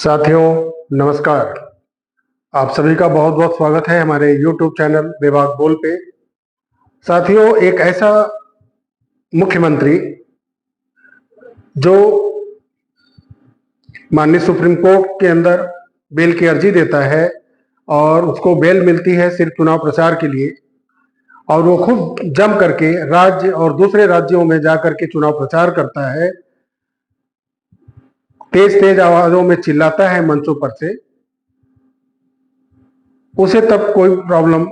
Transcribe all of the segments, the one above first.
साथियों नमस्कार। आप सभी का बहुत बहुत स्वागत है हमारे YouTube चैनल विभाग बोल पे। साथियों, एक ऐसा मुख्यमंत्री जो माननीय सुप्रीम कोर्ट के अंदर बेल की अर्जी देता है और उसको बेल मिलती है सिर्फ चुनाव प्रचार के लिए, और वो खुद जम करके राज्य और दूसरे राज्यों में जाकर के चुनाव प्रचार करता है, तेज तेज आवाजों में चिल्लाता है मंचों पर से, उसे तब कोई प्रॉब्लम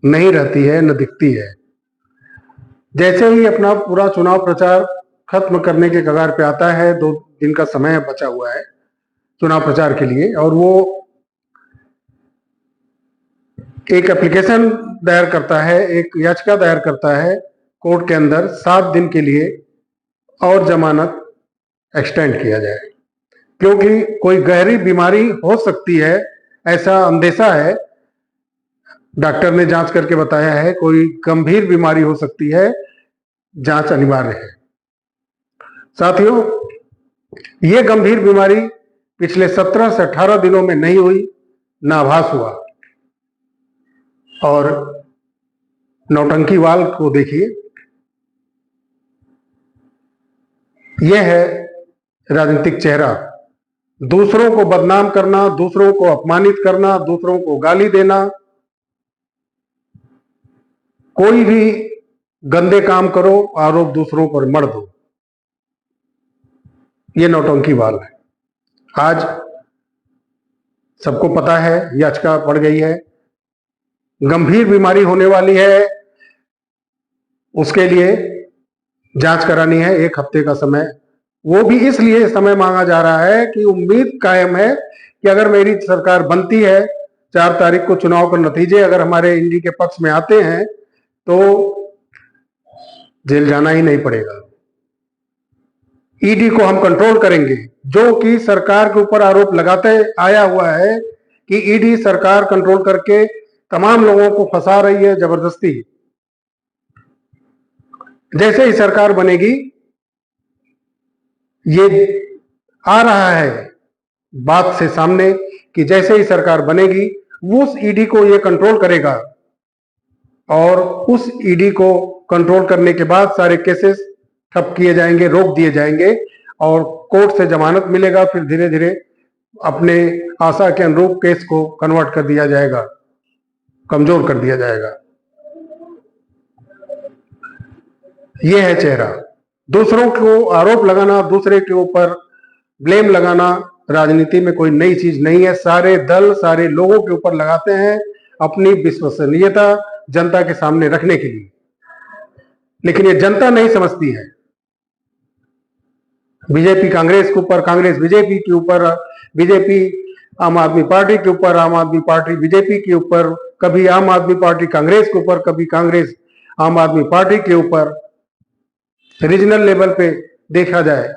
नहीं रहती है, न दिखती है। जैसे ही अपना पूरा चुनाव प्रचार खत्म करने के कगार पे आता है, 2 दिन का समय बचा हुआ है चुनाव प्रचार के लिए, और वो एक एप्लीकेशन दायर करता है, एक याचिका दायर करता है कोर्ट के अंदर 7 दिन के लिए और जमानत एक्सटेंड किया जाए, क्योंकि कोई गहरी बीमारी हो सकती है, ऐसा अंदेशा है। डॉक्टर ने जांच करके बताया है कोई गंभीर बीमारी हो सकती है, जांच अनिवार्य है। साथियों, ये गंभीर बीमारी पिछले 17 से 18 दिनों में नहीं हुई, ना आभास हुआ। और नौटंकी वाल को देखिए, यह है राजनीतिक चेहरा। दूसरों को बदनाम करना, दूसरों को अपमानित करना, दूसरों को गाली देना, कोई भी गंदे काम करो, आरोप दूसरों पर मढ़ दो, ये नौटंकी वाल है। आज सबको पता है याचिका पड़ गई है, गंभीर बीमारी होने वाली है, उसके लिए जांच करानी है, 1 हफ्ते का समय। वो भी इसलिए समय मांगा जा रहा है कि उम्मीद कायम है कि अगर मेरी सरकार बनती है, 4 तारीख को चुनाव के नतीजे अगर हमारे इंडी के पक्ष में आते हैं तो जेल जाना ही नहीं पड़ेगा। ईडी को हम कंट्रोल करेंगे, जो कि सरकार के ऊपर आरोप लगाते आया हुआ है कि ईडी सरकार कंट्रोल करके तमाम लोगों को फंसा रही है जबरदस्ती। जैसे ही सरकार बनेगी, ये आ रहा है बात से सामने कि जैसे ही सरकार बनेगी उस ईडी को ये कंट्रोल करेगा, और उस ईडी को कंट्रोल करने के बाद सारे केसेस ठप किए जाएंगे, रोक दिए जाएंगे, और कोर्ट से जमानत मिलेगा। फिर धीरे धीरे अपने आशा के अनुरूप केस को कन्वर्ट कर दिया जाएगा, कमजोर कर दिया जाएगा। यह है चेहरा। दूसरों को आरोप लगाना, दूसरे के ऊपर ब्लेम लगाना राजनीति में कोई नई चीज नहीं है। सारे दल सारे लोगों के ऊपर लगाते हैं अपनी विश्वसनीयता जनता के सामने रखने के लिए, लेकिन ये जनता नहीं समझती है। बीजेपी कांग्रेस के ऊपर, कांग्रेस बीजेपी के ऊपर, बीजेपी आम आदमी पार्टी के ऊपर, आम आदमी पार्टी बीजेपी के ऊपर, कभी आम आदमी पार्टी कांग्रेस के ऊपर, कभी कांग्रेस आम आदमी पार्टी के ऊपर। रीजनल लेवल पे देखा जाए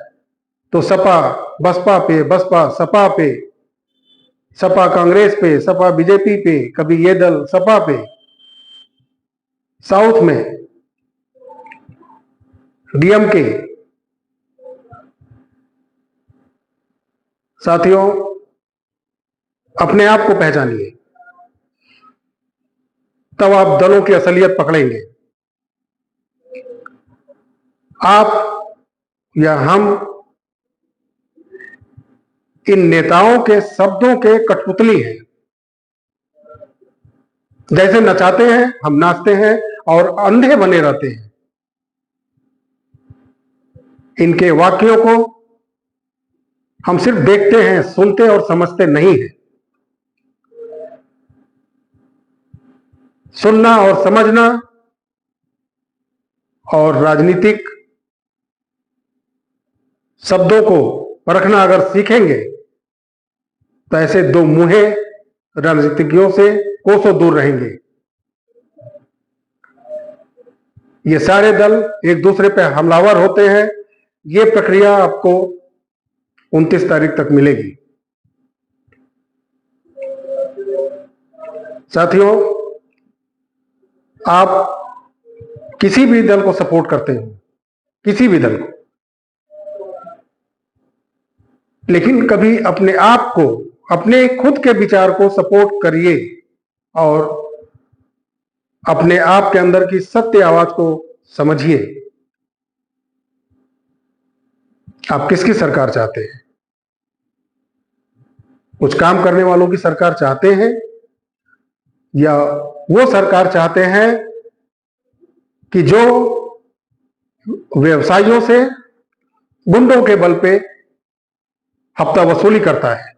तो सपा बसपा पे, बसपा सपा पे, सपा कांग्रेस पे, सपा बीजेपी पे, कभी ये दल सपा पे। साउथ में डीएमके। साथियों, अपने आप को पहचानिए, तब आप दलों की असलियत पकड़ेंगे। आप या हम इन नेताओं के शब्दों के कठपुतली हैं। जैसे नचाते हैं हम नाचते हैं और अंधे बने रहते हैं। इनके वाक्यों को हम सिर्फ देखते हैं, सुनते और समझते नहीं हैं। सुनना और समझना और राजनीतिक शब्दों को परखना अगर सीखेंगे तो ऐसे दो मुंहे राजनीतिज्ञों से कोसों दूर रहेंगे। ये सारे दल एक दूसरे पे हमलावर होते हैं। ये प्रक्रिया आपको 29 तारीख तक मिलेगी। साथियों, आप किसी भी दल को सपोर्ट करते हो, किसी भी दल को, लेकिन कभी अपने आप को, अपने खुद के विचार को सपोर्ट करिए और अपने आप के अंदर की सत्य आवाज को समझिए। आप किसकी सरकार चाहते हैं? कुछ काम करने वालों की सरकार चाहते हैं, या वो सरकार चाहते हैं कि जो व्यवसायियों से गुंडों के बल पे हफ्ता वसूली करता है,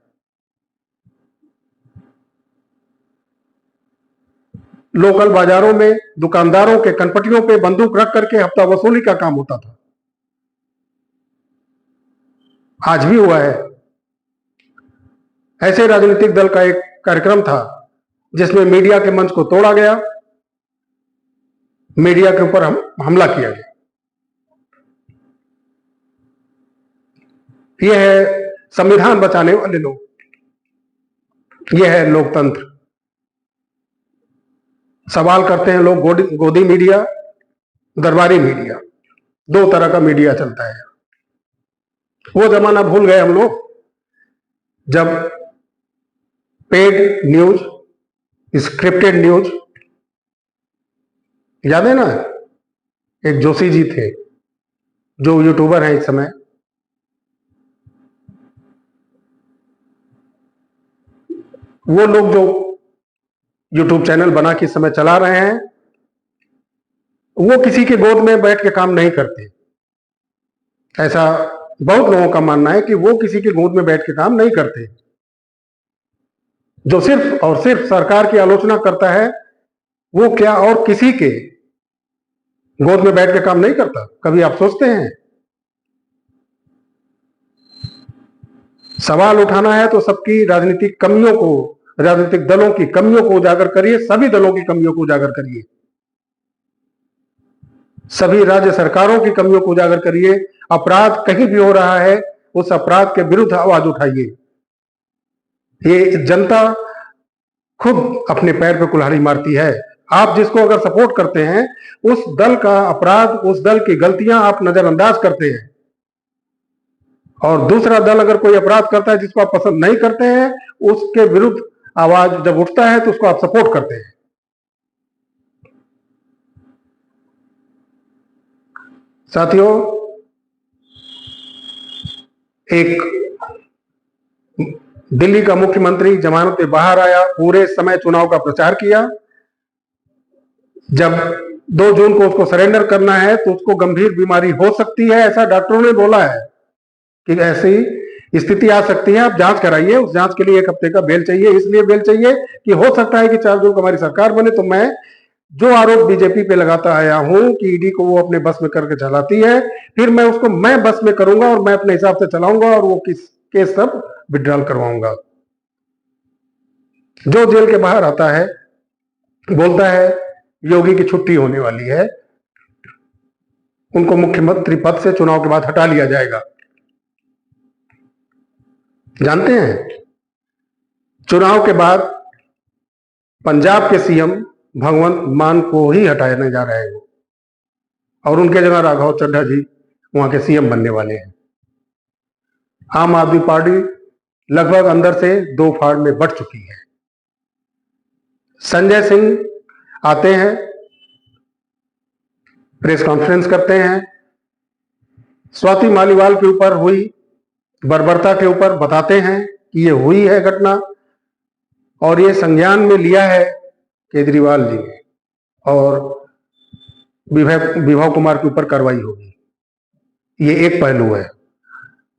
लोकल बाजारों में दुकानदारों के कनपटियों पे बंदूक रख करके हफ्ता वसूली का काम होता था, आज भी हुआ है। ऐसे राजनीतिक दल का एक कार्यक्रम था जिसमें मीडिया के मंच को तोड़ा गया, मीडिया के ऊपर हमला किया गया। यह है संविधान बचाने वाले लोग, यह है लोकतंत्र। सवाल करते हैं लोग, गोदी मीडिया, दरबारी मीडिया, दो तरह का मीडिया चलता है। वो जमाना भूल गए हम लोग जब पेड न्यूज, स्क्रिप्टेड न्यूज, याद है ना? एक जोशी जी थे जो यूट्यूबर हैं इस समय, वो लोग जो यूट्यूब चैनल बना के समय चला रहे हैं, वो किसी के गोद में बैठ के काम नहीं करते। ऐसा बहुत लोगों का मानना है कि वो किसी के गोद में बैठ के काम नहीं करते। जो सिर्फ और सिर्फ सरकार की आलोचना करता है, वो क्या और किसी के गोद में बैठ के काम नहीं करता? कभी आप सोचते हैं? सवाल उठाना है तो सबकी राजनीतिक कमियों को, राजनीतिक दलों की कमियों को उजागर करिए, सभी दलों की कमियों को उजागर करिए, सभी राज्य सरकारों की कमियों को उजागर करिए। अपराध कहीं भी हो रहा है, उस अपराध के विरुद्ध आवाज उठाइए। ये जनता खुद अपने पैर पे कुल्हाड़ी मारती है। आप जिसको अगर सपोर्ट करते हैं, उस दल का अपराध, उस दल की गलतियां आप नजरअंदाज करते हैं, और दूसरा दल अगर कोई अपराध करता है जिसको आप पसंद नहीं करते हैं, उसके विरुद्ध आवाज जब उठता है तो उसको आप सपोर्ट करते हैं। साथियों, एक दिल्ली का मुख्यमंत्री जमानत पे बाहर आया, पूरे समय चुनाव का प्रचार किया। जब 2 जून को उसको सरेंडर करना है तो उसको गंभीर बीमारी हो सकती है, ऐसा डॉक्टरों ने बोला है कि ऐसी स्थिति आ सकती है, आप जांच कराइए। उस जांच के लिए 1 हफ्ते का बेल चाहिए। इसलिए बेल चाहिए कि हो सकता है कि 4 जून को हमारी सरकार बने तो मैं जो आरोप बीजेपी पे लगाता आया हूं कि ईडी को वो अपने बस में करके चलाती है, फिर मैं उसको मैं बस में करूंगा और मैं अपने हिसाब से चलाऊंगा और वो केस सब विड्रॉल करवाऊंगा। जो जेल के बाहर आता है बोलता है योगी की छुट्टी होने वाली है, उनको मुख्यमंत्री पद से चुनाव के बाद हटा लिया जाएगा। जानते हैं, चुनाव के बाद पंजाब के सीएम भगवंत मान को ही हटाने जा रहे हैं और उनके जगह राघव चड्ढा जी वहां के सीएम बनने वाले हैं। आम आदमी पार्टी लगभग अंदर से 2 फाड़ में बट चुकी है। संजय सिंह आते हैं, प्रेस कॉन्फ्रेंस करते हैं, स्वाति मालीवाल के ऊपर हुई बर्बरता के ऊपर बताते हैं कि ये हुई है घटना और ये संज्ञान में लिया है केजरीवाल जी ने और विभव कुमार के ऊपर कार्रवाई होगी। ये एक पहलू है।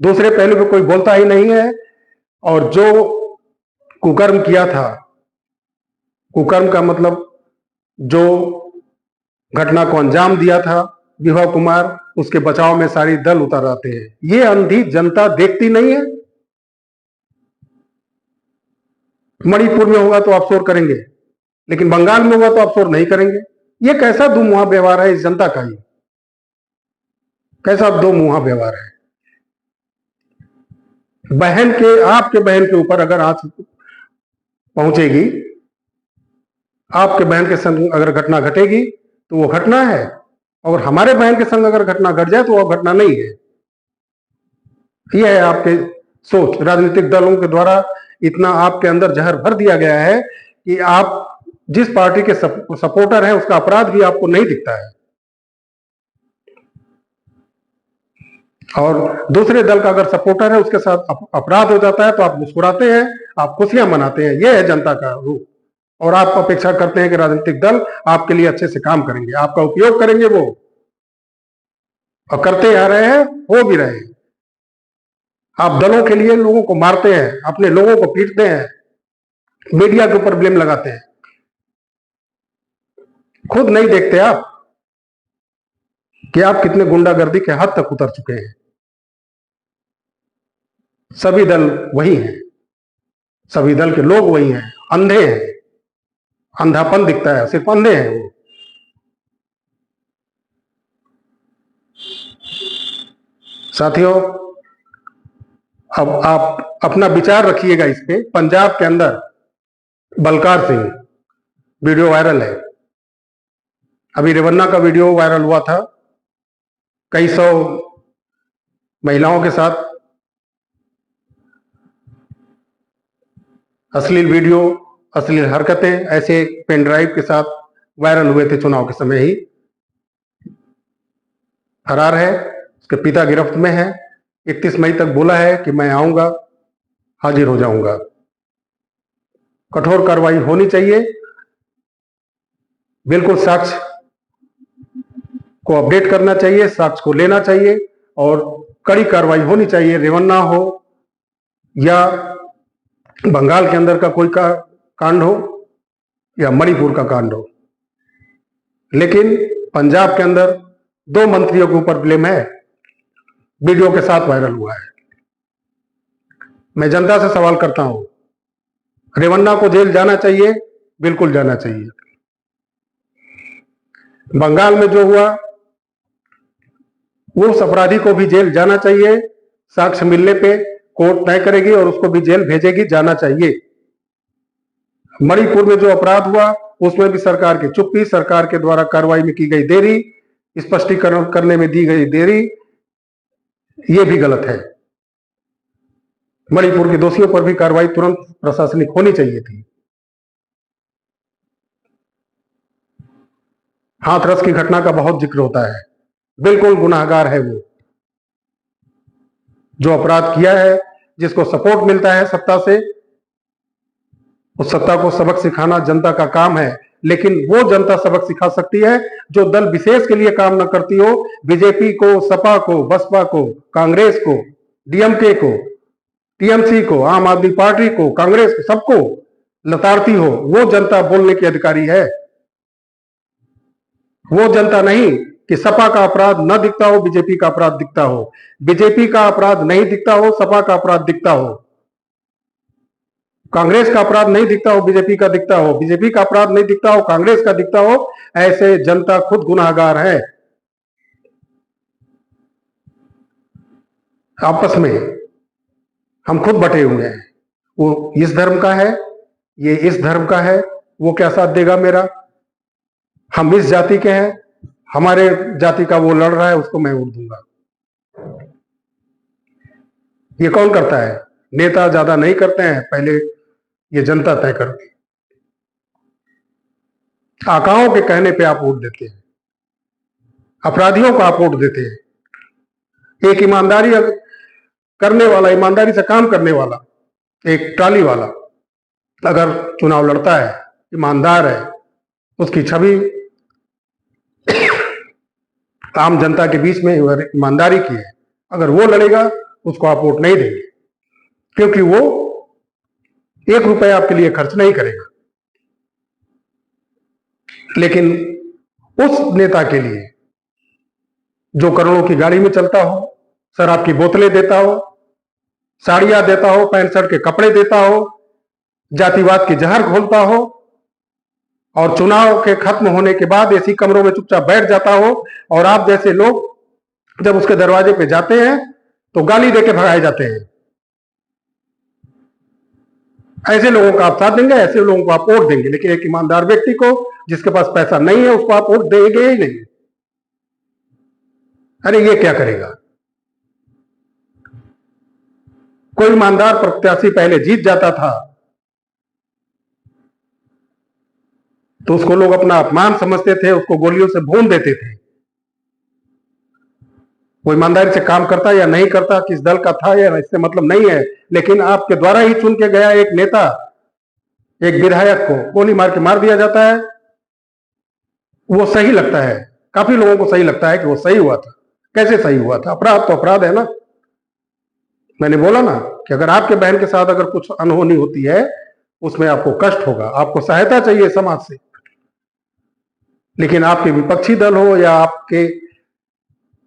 दूसरे पहलू पे कोई बोलता ही नहीं है, और जो कुकर्म किया था, कुकर्म का मतलब जो घटना को अंजाम दिया था विभव कुमार, उसके बचाव में सारी दल उतर आते हैं। ये अंधी जनता देखती नहीं है। मणिपुर में होगा तो आप शोर करेंगे, लेकिन बंगाल में होगा तो आप शोर नहीं करेंगे। ये कैसा दो मुहा व्यवहार है इस जनता का? ये कैसा दो मुहा व्यवहार है? बहन के, आपके बहन के ऊपर अगर आंच पहुंचेगी, आपके बहन के संग अगर घटना घटेगी तो वो घटना है, और हमारे बहन के संग अगर घटना घट जाए तो वो घटना नहीं है। यह है आपके सोच, राजनीतिक दलों के द्वारा इतना आपके अंदर जहर भर दिया गया है कि आप जिस पार्टी के सपोर्टर हैं उसका अपराध भी आपको नहीं दिखता है, और दूसरे दल का अगर सपोर्टर है उसके साथ अपराध हो जाता है तो आप मुस्कुराते हैं, आप खुशियां मनाते हैं। यह है जनता का रूप। और आप अपेक्षा करते हैं कि राजनीतिक दल आपके लिए अच्छे से काम करेंगे, आपका उपयोग करेंगे, वो और करते आ रहे हैं, हो भी रहे हैं। आप दलों के लिए लोगों को मारते हैं, अपने लोगों को पीटते हैं, मीडिया के ऊपर ब्लेम लगाते हैं, खुद नहीं देखते आप कि आप कितने गुंडागर्दी के हद तक उतर चुके हैं। सभी दल वही हैं, सभी दल के लोग वही हैं, अंधे हैं, अंधापन दिखता है, सिर्फ अंधे हैं वो। साथियों, अब आप अपना विचार रखिएगा इस पे। पंजाब के अंदर बलकार सिंह, वीडियो वायरल है, अभी रेवन्ना का वीडियो वायरल हुआ था, कई सौ महिलाओं के साथ अश्लील वीडियो, अश्लील हरकतें ऐसे पेन ड्राइव के साथ वायरल हुए थे चुनाव के समय ही। फरार है, उसके पिता गिरफ्त में है, 31 मई तक बोला है कि मैं आऊंगा, हाजिर हो जाऊंगा। कठोर कार्रवाई होनी चाहिए, बिल्कुल साक्ष्य को अपडेट करना चाहिए, साक्ष्य को लेना चाहिए और कड़ी कार्रवाई होनी चाहिए। रेवन्ना हो या बंगाल के अंदर का कोई कांड हो या मणिपुर का कांड हो, लेकिन पंजाब के अंदर 2 मंत्रियों के ऊपर ब्लेम है, वीडियो के साथ वायरल हुआ है। मैं जनता से सवाल करता हूं, रेवन्ना को जेल जाना चाहिए, बिल्कुल जाना चाहिए। बंगाल में जो हुआ उस अपराधी को भी जेल जाना चाहिए, साक्ष्य मिलने पे कोर्ट तय करेगी और उसको भी जेल भेजेगी, जाना चाहिए। मणिपुर में जो अपराध हुआ उसमें भी सरकार की चुप्पी, सरकार के द्वारा कार्रवाई में की गई देरी, स्पष्टीकरण करने में दी गई देरी, ये भी गलत है। मणिपुर के दोषियों पर भी कार्रवाई तुरंत प्रशासनिक होनी चाहिए थी। हाथरस की घटना का बहुत जिक्र होता है, बिल्कुल गुनाहगार है वो, जो अपराध किया है, जिसको सपोर्ट मिलता है सत्ता से, उस सत्ता को सबक सिखाना जनता का काम है। लेकिन वो जनता सबक सिखा सकती है जो दल विशेष के लिए काम न करती हो, बीजेपी को, सपा को, बसपा को, कांग्रेस को, डीएमके को, टीएमसी को, आम आदमी पार्टी को, कांग्रेस को, सबको लताड़ती हो, वो जनता बोलने की अधिकारी है। वो जनता नहीं कि सपा का अपराध न दिखता हो, बीजेपी का अपराध दिखता हो, बीजेपी का अपराध नहीं दिखता हो, सपा का अपराध दिखता हो, कांग्रेस का अपराध नहीं दिखता हो, बीजेपी का दिखता हो, बीजेपी का अपराध नहीं दिखता हो, कांग्रेस का दिखता हो। ऐसे जनता खुद गुनाहगार है। आपस में हम खुद बटे हुए हैं, वो इस धर्म का है, ये इस धर्म का है, वो क्या साथ देगा मेरा, हम इस जाति के हैं, हमारे जाति का वो लड़ रहा है, उसको मैं वोट दूंगा। ये कौन करता है? नेता ज्यादा नहीं करते हैं, पहले ये जनता तय करती है। आकाओं के कहने पे आप वोट देते हैं, अपराधियों को आप वोट देते हैं। एक ईमानदारी करने वाला, ईमानदारी से काम करने वाला, एक ट्राली वाला अगर चुनाव लड़ता है, ईमानदार है, उसकी छवि आम जनता के बीच में ईमानदारी की है, अगर वो लड़ेगा उसको आप वोट नहीं देंगे, क्योंकि वो 1 रुपया आपके लिए खर्च नहीं करेगा। लेकिन उस नेता के लिए जो करोड़ों की गाड़ी में चलता हो, शराब की बोतलें देता हो, साड़ियां देता हो, पैंट शर्ट के कपड़े देता हो, जातिवाद की जहर घोलता हो, और चुनाव के खत्म होने के बाद एसी कमरों में चुपचाप बैठ जाता हो, और आप जैसे लोग जब उसके दरवाजे पे जाते हैं तो गाली देके भगाए जाते हैं। ऐसे लोगों का आप साथ देंगे, ऐसे लोगों को आप वोट देंगे। लेकिन एक ईमानदार व्यक्ति को, जिसके पास पैसा नहीं है, उसको आप वोट देंगे ही नहीं। अरे ये क्या करेगा? कोई ईमानदार प्रत्याशी पहले जीत जाता था तो उसको लोग अपना अपमान समझते थे, उसको गोलियों से भून देते थे। वो ईमानदारी से काम करता या नहीं करता, किस दल का था या इससे मतलब नहीं है, लेकिन आपके द्वारा ही चुन के गया एक नेता, एक विधायक को गोली मार के मार दिया जाता है, वो सही लगता है। काफी लोगों को सही लगता है कि वो सही हुआ था। कैसे सही हुआ था? अपराध तो अपराध है ना। मैंने बोला ना कि अगर आपके बहन के साथ अगर कुछ अनहोनी होती है, उसमें आपको कष्ट होगा, आपको सहायता चाहिए समाज से, लेकिन आपके विपक्षी दल हो या आपके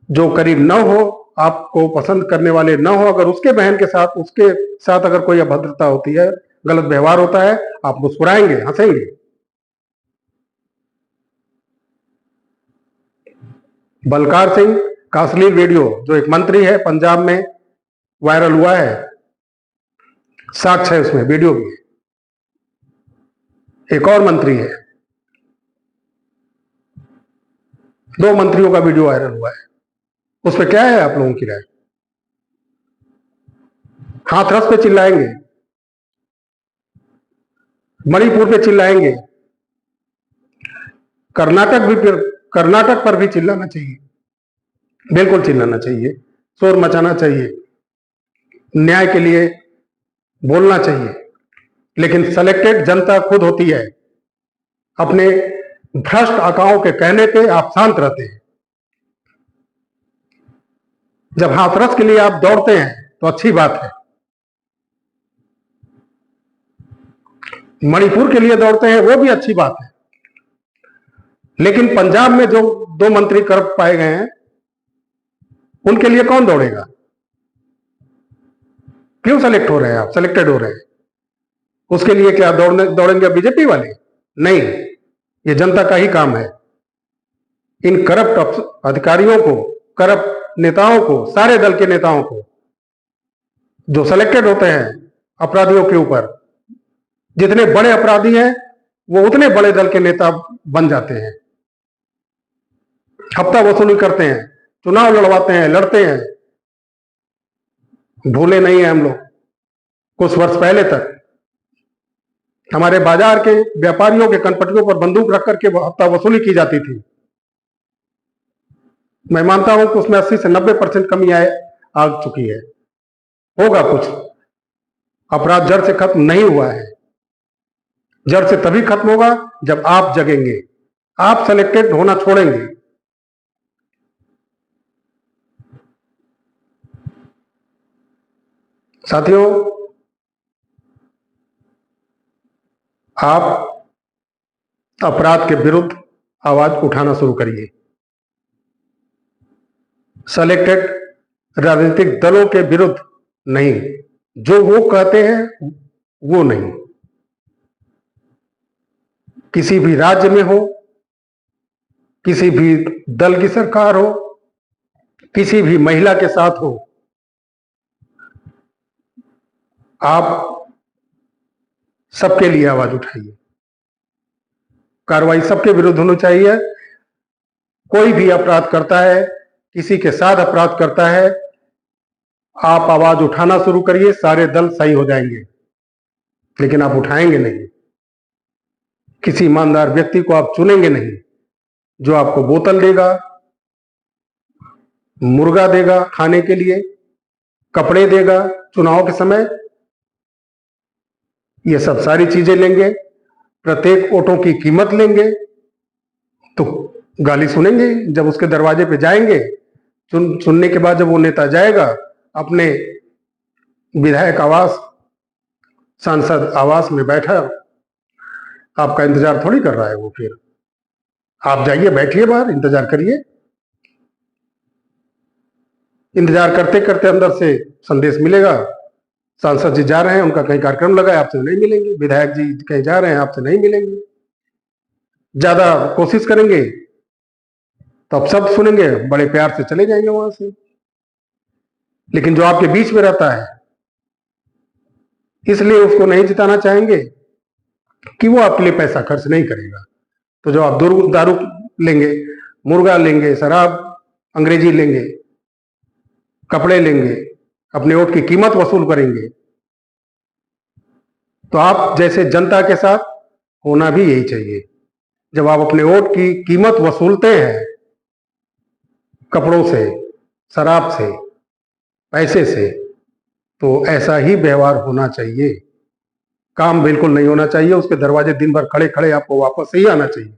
जो करीब न हो, आपको पसंद करने वाले न हो, अगर उसके बहन के साथ, उसके साथ अगर कोई अभद्रता होती है, गलत व्यवहार होता है, आप मुस्कुराएंगे, हंसेंगे। बलकार सिंह का अश्लील वीडियो जो एक मंत्री है पंजाब में वायरल हुआ है, साक्ष्य है उसमें, वीडियो भी। एक और मंत्री है, 2 मंत्रियों का वीडियो वायरल हुआ है। उस पर क्या है आप लोगों की राय? हाथरस पे चिल्लाएंगे, मणिपुर पे चिल्लाएंगे, कर्नाटक पर भी चिल्लाना चाहिए, बिल्कुल चिल्लाना चाहिए, शोर मचाना चाहिए, न्याय के लिए बोलना चाहिए। लेकिन सेलेक्टेड जनता खुद होती है, अपने भ्रष्ट आकाओं के कहने पे आप शांत रहते हैं। जब हाथरस के लिए आप दौड़ते हैं तो अच्छी बात है, मणिपुर के लिए दौड़ते हैं वो भी अच्छी बात है, लेकिन पंजाब में जो 2 मंत्री करप्ट पाए गए हैं उनके लिए कौन दौड़ेगा? क्यों सेलेक्ट हो रहे हैं आप, सेलेक्टेड हो रहे हैं? उसके लिए क्या दौड़ेंगे बीजेपी वाले? नहीं, ये जनता का ही काम है। इन करप्ट अधिकारियों को, करप्ट नेताओं को, सारे दल के नेताओं को जो सेलेक्टेड होते हैं अपराधियों के ऊपर, जितने बड़े अपराधी हैं वो उतने बड़े दल के नेता बन जाते हैं, हफ्ता वसूली करते हैं, चुनाव लड़वाते हैं, लड़ते हैं। भूले नहीं है हम लोग, कुछ वर्ष पहले तक हमारे बाजार के व्यापारियों के कनपटियों पर बंदूक रख करके हफ्ता वसूली की जाती थी। मैं मानता हूं कि उसमें 80 से 90% कमी आ चुकी है। होगा कुछ, अपराध जड़ से खत्म नहीं हुआ है। जड़ से तभी खत्म होगा जब आप जगेंगे, आप सेलेक्टेड होना छोड़ेंगे। साथियों, आप अपराध के विरुद्ध आवाज उठाना शुरू करिए। सेलेक्टेड राजनीतिक दलों के विरुद्ध नहीं, जो वो कहते हैं वो नहीं। किसी भी राज्य में हो, किसी भी दल की सरकार हो, किसी भी महिला के साथ हो, आप सबके लिए आवाज उठाइए। कार्रवाई सबके विरुद्ध होनी चाहिए। कोई भी अपराध करता है, किसी के साथ अपराध करता है, आप आवाज उठाना शुरू करिए, सारे दल सही हो जाएंगे। लेकिन आप उठाएंगे नहीं, किसी ईमानदार व्यक्ति को आप चुनेंगे नहीं जो आपको बोतल देगा, मुर्गा देगा खाने के लिए, कपड़े देगा चुनाव के समय, ये सब सारी चीजें लेंगे, प्रत्येक वोटों की कीमत लेंगे, तो गाली सुनेंगे। जब उसके दरवाजे पे जाएंगे, सुनने के बाद जब वो नेता जाएगा अपने विधायक आवास, सांसद आवास में बैठा, आपका इंतजार थोड़ी कर रहा है वो। फिर आप जाइए, बैठिए बाहर, इंतजार करिए। इंतजार करते करते अंदर से संदेश मिलेगा, सांसद जी जा रहे हैं, उनका कहीं कार्यक्रम लगा है, आपसे नहीं मिलेंगे। विधायक जी कहीं जा रहे हैं, आपसे नहीं मिलेंगे। ज्यादा कोशिश करेंगे तो आप सब सुनेंगे, बड़े प्यार से चले जाएंगे वहां से। लेकिन जो आपके बीच में रहता है, इसलिए उसको नहीं जिताना चाहेंगे कि वो आपके लिए पैसा खर्च नहीं करेगा। तो जो आप दारू लेंगे, मुर्गा लेंगे, शराब अंग्रेजी लेंगे, कपड़े लेंगे, अपने वोट की कीमत वसूल करेंगे, तो आप जैसे जनता के साथ होना भी यही चाहिए। जब आप अपने वोट की कीमत वसूलते हैं कपड़ों से, शराब से, पैसे से, तो ऐसा ही व्यवहार होना चाहिए। काम बिल्कुल नहीं होना चाहिए, उसके दरवाजे दिन भर खड़े खड़े आपको वापस ही आना चाहिए।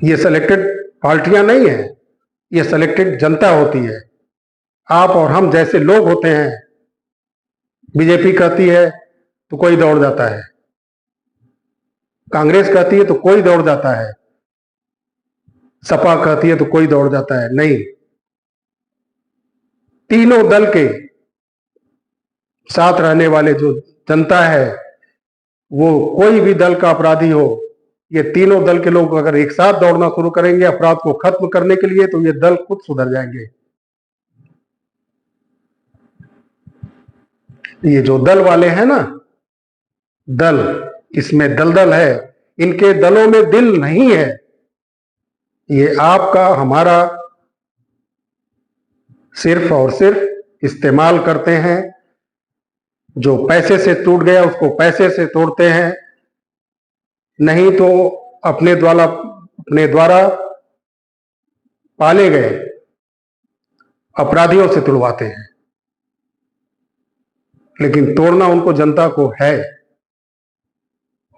ये सिलेक्टेड पार्टियां नहीं है, ये सिलेक्टेड जनता होती है। आप और हम जैसे लोग होते हैं। बीजेपी कहती है तो कोई दौड़ जाता है, कांग्रेस कहती है तो कोई दौड़ जाता है, सपा कहती है तो कोई दौड़ जाता है। नहीं, तीनों दल के साथ रहने वाले जो जनता है, वो कोई भी दल का अपराधी हो, ये तीनों दल के लोग अगर एक साथ दौड़ना शुरू करेंगे अपराध को खत्म करने के लिए, तो ये दल खुद सुधर जाएंगे। ये जो दल वाले हैं ना, दल, इसमें दलदल है, इनके दलों में दिल नहीं है। ये आपका हमारा सिर्फ और सिर्फ इस्तेमाल करते हैं। जो पैसे से टूट गया उसको पैसे से तोड़ते हैं, नहीं तो अपने द्वारा पाले गए अपराधियों से तुड़वाते हैं। लेकिन तोड़ना उनको जनता को है,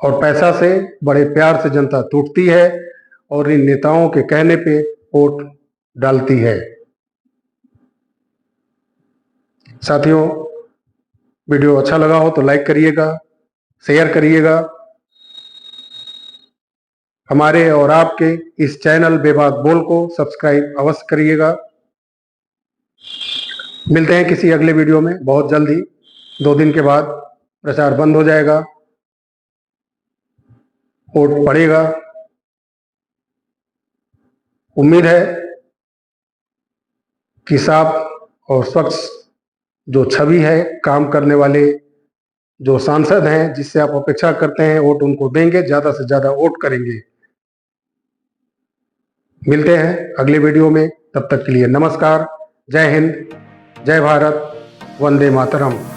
और पैसा से बड़े प्यार से जनता टूटती है और इन नेताओं के कहने पे वोट डालती है। साथियों, वीडियो अच्छा लगा हो तो लाइक करिएगा, शेयर करिएगा। हमारे और आपके इस चैनल बेबाक बोल को सब्सक्राइब अवश्य करिएगा। मिलते हैं किसी अगले वीडियो में बहुत जल्दी। 2 दिन के बाद प्रचार बंद हो जाएगा, वोट पड़ेगा। उम्मीद है कि साफ और स्वच्छ जो छवि है, काम करने वाले जो सांसद हैं जिससे आप अपेक्षा करते हैं वोट उनको देंगे, ज्यादा से ज्यादा वोट करेंगे। मिलते हैं अगले वीडियो में, तब तक के लिए नमस्कार, जय हिंद, जय भारत, वंदे मातरम।